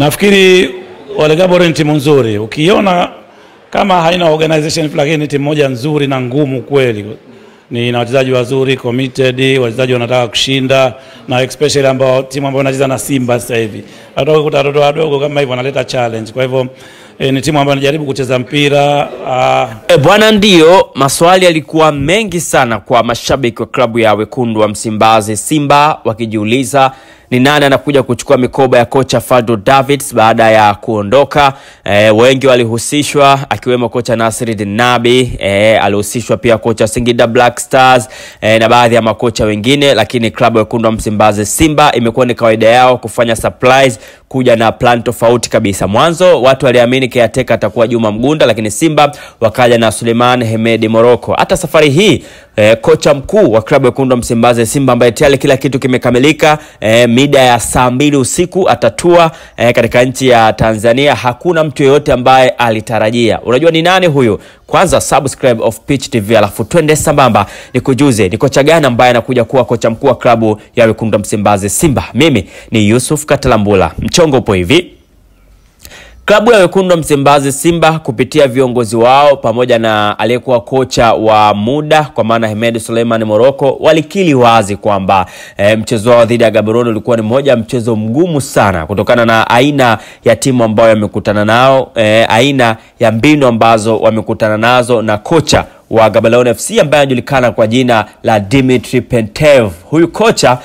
Nafikiri Wale Gaborone ni timu nzuri. Ukiona kama haina organization lakini ni timu moja nzuri na ngumu kweli. Ni na wachezaji wazuri, committed, wachezaji wanataka kushinda, na especially ambao timu ambayo inacheza na Simba sasa hivi. Hata watoto wadogo kama hivyo wanaleta challenge. Kwa hivyo ni timu ambayo inajaribu kucheza mpira. Bwana, ndio maswali yalikuwa mengi sana kwa mashabiki wa klabu ya Wekundu wa Msimbazi Simba, wakijiuliza ni nani anakuja kuchukua mikoba ya kocha Fadlu Davids baada ya kuondoka. Wengi walihusishwa, akiwemo kocha Nasreddine Nabi, alihusishwa pia kocha Singida Black Stars, na baadhi ya makocha wengine. Lakini klabu ya Wekundu wa Msimbazi Simba imekuwa ni kawaida yao kufanya surprise, kuja na plan tofauti kabisa. Mwanzo watu waliamini caretaker atakuwa Juma Mgunda, lakini Simba wakaja na Suleiman Hemedi Morocco. Hata safari hii kocha mkuu wa klabu ya Wekundu wa Msimbazi Simba, ambaye tayari kila kitu kimekamilika, mida ya saa 2 usiku atatua katika nchi ya Tanzania. Hakuna mtu yeyote ambaye alitarajia. Unajua ni nani huyo? Kwanza subscribe of Pitch TV, alafu twende sambamba nikujuze ni kocha gani ambaye anakuja kuwa kocha mkuu wa klabu ya Wekundu wa Msimbazi Simba. Mimi ni Yusuf Katalambula. Mchongo upo hivi. Klabu ya Wekundu wa Msimbazi Simba kupitia viongozi wao pamoja na aliyekuwa kocha wa muda kwa maana Hemedi Suleiman Morocco walikili wazi kwamba mchezo wao dhidi ya Gaborone ulikuwa ni moja mchezo mgumu sana, kutokana na aina ya timu ambayo wamekutana nao, aina ya mbinu ambazo wamekutana nazo na kocha wa Gaborone FC ambaye anajulikana kwa jina la Dimitri Pantev. Huyu kocha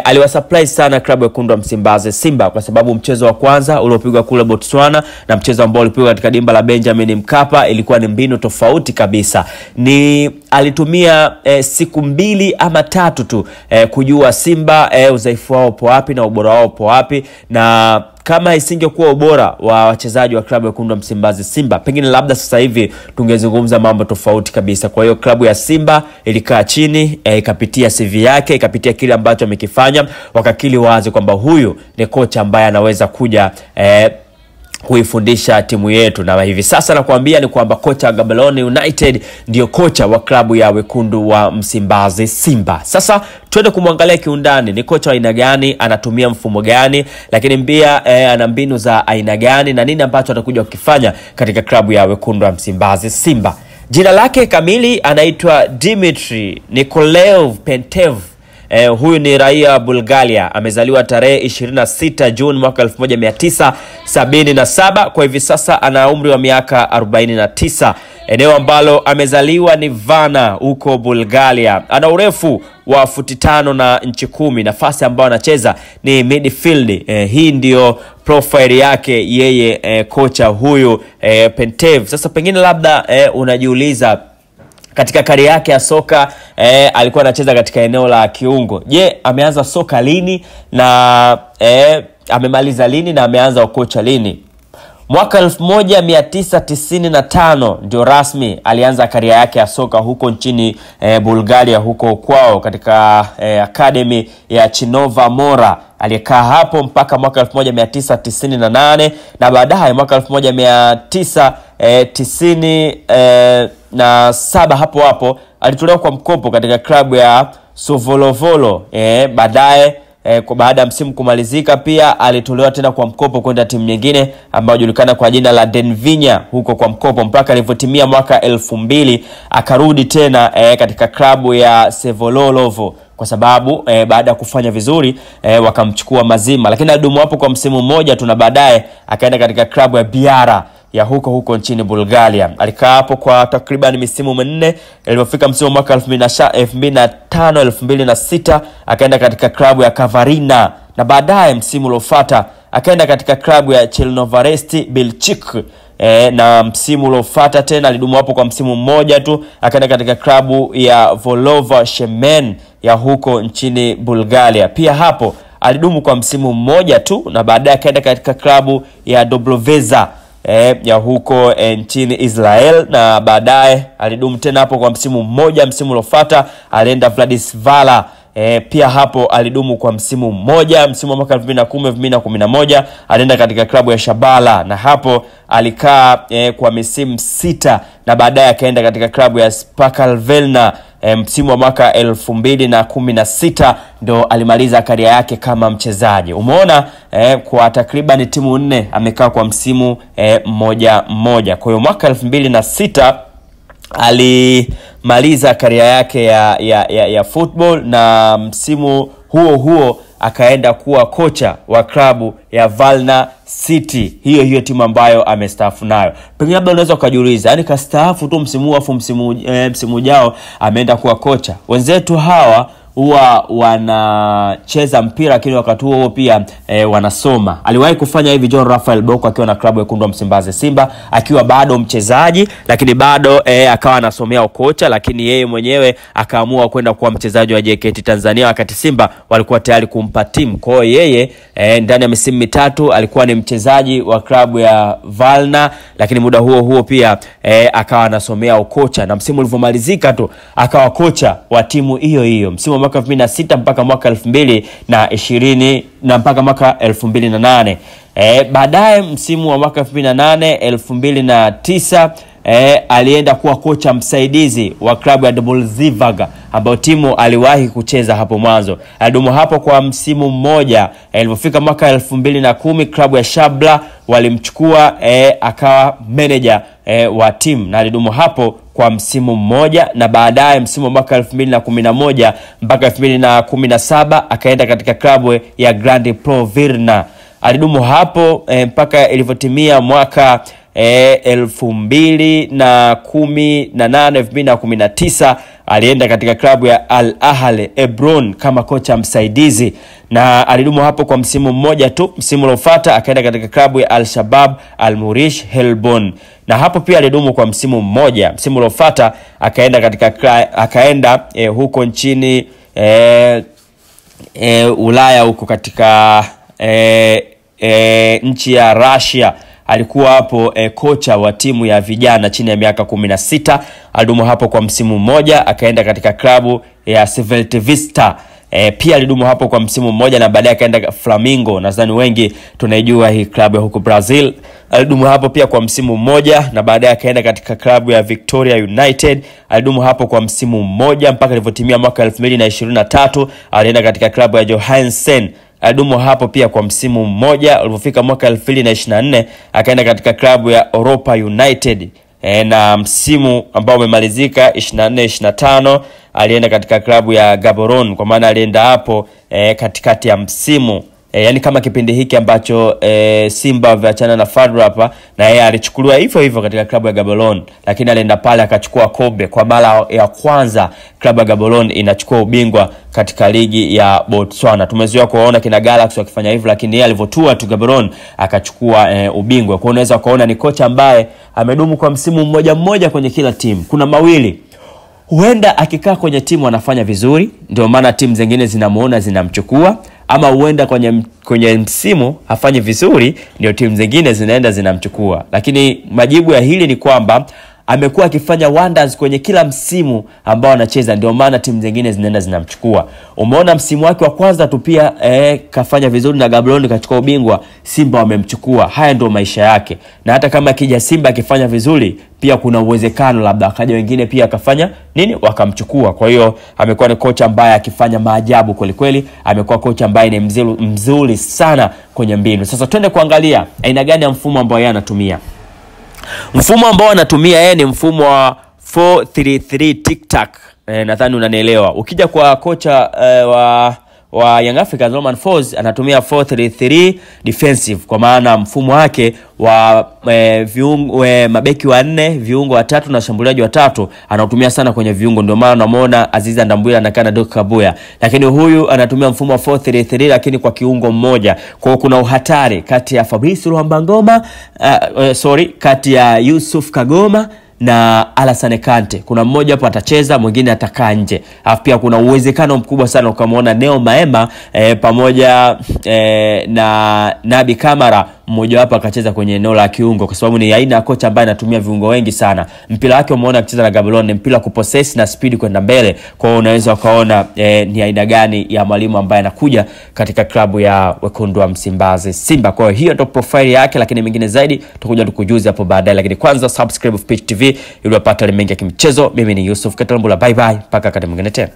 aliwasurprise sana klabu ya Wekundu wa Msimbazi Simba, kwa sababu mchezo wa kwanza uliopigwa kule Botswana na mchezo ambao ulipigwa katika dimba la Benjamin Mkapa ilikuwa ni mbinu tofauti kabisa. Ni alitumia siku 2 ama 3 tu kujua Simba udhaifu wao upo wapi na ubora wao upo wapi, na kama isingekuwa ubora wa wachezaji wa klabu ya Wekundu wa Msimbazi Simba, pengine labda sasa hivi tungezungumza mambo tofauti kabisa. Kwa hiyo klabu ya Simba ilikaa chini, ikapitia CV yake, ikapitia kile ambacho amekifanya, wakakili wazi kwamba huyu ni kocha ambaye anaweza kuja kuifundisha timu yetu. Na hivi sasa nakwambia ni kwamba kocha wa Gaborone United ndio kocha wa klabu ya Wekundu wa Msimbazi Simba. Sasa twende kumwangalia kiundani ni kocha wa aina gani, anatumia mfumo gani, lakini pia ana mbinu za aina gani na nini ambacho atakuja kukifanya katika klabu ya Wekundu wa Msimbazi Simba. Jina lake kamili anaitwa Dimitri Nikolaev Pantev. Huyu ni raia wa Bulgaria, amezaliwa tarehe 26 Juni mwaka 1977. Kwa hivi sasa ana umri wa miaka 49. Eneo ambalo amezaliwa ni Varna huko Bulgaria. Ana urefu wa futi 5 na inchi 10. Nafasi ambayo anacheza ni midfield. Hii ndio profile yake yeye kocha huyu Pantev. Sasa pengine labda unajiuliza, katika kari yake ya soka alikuwa anacheza katika eneo la kiungo. Je, ameanza soka lini na amemaliza lini na ameanza ukocha lini? Mwaka 1995 ndio rasmi alianza karia yake ya soka huko nchini Bulgaria, huko kwao katika academy ya Chinova Mora. Alikaa hapo mpaka mwaka 1998 na baadaye mwaka 1997 hapo alitolewa kwa mkopo katika klabu ya Sovolovolo. Baadaye baada ya msimu kumalizika pia alitolewa tena kwa mkopo kwenda timu nyingine ambayo inajulikana kwa jina la Denvinya huko kwa mkopo, mpaka alipotimia mwaka 2000 akarudi tena katika klabu ya Sevololovo, kwa sababu baada ya kufanya vizuri wakamchukua mazima, lakini alidumu hapo kwa msimu mmoja tu na baadaye akaenda katika klabu ya Biara ya huko nchini Bulgaria. Alikaa hapo kwa takriban misimu 4. Ilipofika msimu mwaka 2005-2006 akaenda katika klabu ya Kavarina, na baadaye msimu uliofuata akaenda katika klabu ya Chernovaresti Belchik. Na msimu uliofuata tena alidumu hapo kwa msimu mmoja tu, akaenda katika klabu ya Volova Shemen ya huko nchini Bulgaria. Pia hapo alidumu kwa msimu mmoja tu na baadaye akaenda katika klabu ya Dobroveza ya huko nchini Israel, na baadaye alidumu tena hapo kwa msimu mmoja. Msimu uliofuata alienda Vladislav. Pia hapo alidumu kwa msimu mmoja. Msimu wa mwaka 2010-2011 alienda katika klabu ya Shabala, na hapo alikaa kwa misimu 6 na baadaye akaenda katika klabu ya Spakal Velna msimu wa mwaka 2016 ndo alimaliza karia yake kama mchezaji. Umeona kwa takriban timu 4 amekaa kwa msimu mmoja. Kwa hiyo mwaka 2006 alimaliza karia yake ya football, na msimu huo akaenda kuwa kocha wa klabu ya Valna City, hiyo timu ambayo amestaafu nayo. Pengine labda unaweza kujiuliza, yani kastaafu tu msimu afu msimu ujao ameenda kuwa kocha. Wenzetu hawa huwa wanacheza mpira lakini wakati huo pia wanasoma. Aliwahi kufanya hivi John Raphael Bocco akiwa na klabu ya Wekundu wa Msimbazi Simba, akiwa bado mchezaji lakini bado akawa anasomea ukocha, lakini yeye mwenyewe akaamua kwenda kuwa mchezaji wa JKT Tanzania wakati Simba walikuwa tayari kumpa timu. Kwa hiyo yeye ndani ya misimu 3 alikuwa ni mchezaji wa klabu ya Valna, lakini muda huo pia akawa anasomea ukocha, na msimu ulivyomalizika tu akawa kocha wa timu hiyo msimu mwaka 2006 mpaka mwaka 2020 na mpaka mwaka 2008. Baadaye msimu wa mwaka 2008 2009 alienda kuwa kocha msaidizi wa klabu ya Bolzivaga ambayo timu aliwahi kucheza hapo mwanzo. Alidumu hapo kwa msimu mmoja. Ilipofika mwaka 2010 klabu ya Shabla walimchukua akawa manager wa timu, na alidumu hapo kwa msimu mmoja, na baadaye msimu wa mwaka 2011 mpaka 2017 akaenda katika klabu ya Grande Pro Virna. Alidumu hapo mpaka ilivyotimia mwaka 2018 2019 alienda katika klabu ya Al Ahly Hebron kama kocha msaidizi, na alidumu hapo kwa msimu mmoja tu. Msimu uliofuata akaenda katika klabu ya Al Shabab Al Murish Helbon, na hapo pia alidumu kwa msimu mmoja. Msimu uliofuata akaenda huko nchini Ulaya huko katika nchi ya Russia. Alikuwa hapo kocha wa timu ya vijana chini ya miaka 16. Alidumu hapo kwa msimu mmoja, akaenda katika klabu ya Celta Vista. Pia alidumu hapo kwa msimu mmoja, na baadaye akaenda Flamengo. Nadhani wengi tunaijua hii klabu ya huko Brazil. Alidumu hapo pia kwa msimu mmoja, na baadaye akaenda katika klabu ya Victoria United. Alidumu hapo kwa msimu mmoja mpaka ilivyotimia mwaka 2023 alienda katika klabu ya Johansen. Alidumu hapo pia kwa msimu mmoja. Ulipofika mwaka 2024 akaenda katika klabu ya Europa United. Na msimu ambao umemalizika 24-25 alienda katika klabu ya Gaborone, kwa maana alienda hapo katikati ya msimu. Yani kama kipindi hiki ambacho Simba viachana na Fadlu hapa, na yeye alichukuliwa hivyo katika klabu ya Gaborone, lakini alienda pale akachukua kombe kwa mara ya kwanza. Klabu ya Gaborone inachukua ubingwa katika ligi ya Botswana. Tumezoea kuona kina Galaxy wakifanya hivyo, lakini yeye alivyotua tu Gaborone akachukua ubingwa. Kwa unaweza kuona ni kocha ambaye amedumu kwa msimu mmoja kwenye kila timu. Kuna mawili, huenda akikaa kwenye timu anafanya vizuri ndio maana timu zingine zinamuona zinamchukua, ama huenda kwenye msimu hafanyi vizuri ndio timu zingine zinaenda zinamchukua. Lakini majibu ya hili ni kwamba amekuwa akifanya wonders kwenye kila msimu ambao anacheza, ndio maana timu zingine zinaenda zinamchukua. Umeona msimu wake wa kwanza tu pia kafanya vizuri na Gaborone kachukua ubingwa, Simba wamemchukua. Haya ndio maisha yake, na hata kama akija Simba akifanya vizuri pia kuna uwezekano labda akaja wengine pia akafanya wakamchukua. Kwa hiyo amekuwa ni kocha ambaye akifanya maajabu kweli. Amekuwa kocha ambaye ni mzuri sana kwenye mbinu. Sasa twende kuangalia aina gani ya mfumo ambao yeye anatumia. Mfumo ambao anatumia yeye ni mfumo wa 4-3-3 tic-tac. Nadhani unanielewa. Ukija kwa kocha wa Young Africans Romain Folz anatumia 4-3-3 defensive, kwa maana mfumo wake wa viungo mabeki 4, viungo 3 na shambuliaji 3 anatumia sana kwenye viungo. Ndio maana unamuona Aziza Ndambwile anakaa na Doka Kabuya, lakini huyu anatumia mfumo wa 4-3-3 lakini kwa kiungo mmoja. Kwa kuna uhatari kati ya Fabrice Ruambangoma kati ya Yusuf Kagoma na Alassane Kante. Kuna mmoja hapo atacheza, mwingine atakaa nje. Alafu pia kuna uwezekano mkubwa sana ukamwona Neo Maema pamoja na Nabi Kamara, mmoja wapo akacheza kwenye eneo la kiungo, kwa sababu ni aina ya kocha ambaye anatumia viungo wengi sana. Mpira wake umeona akicheza na Gaborone, mpira kupossess na speed kwenda mbele. Kwa hiyo unaweza ukaona ni aina gani ya mwalimu ambaye anakuja katika klabu ya Wekundu wa Msimbazi Simba. Kwa hiyo ndio profile yake, lakini mengine zaidi tutakuja tukujuze hapo baadaye. Lakini kwanza subscribe Pitch TV ili upate mengi ya kimchezo. Mimi ni Yusuf Katambula, bye bye mpaka wakati mwingine tena.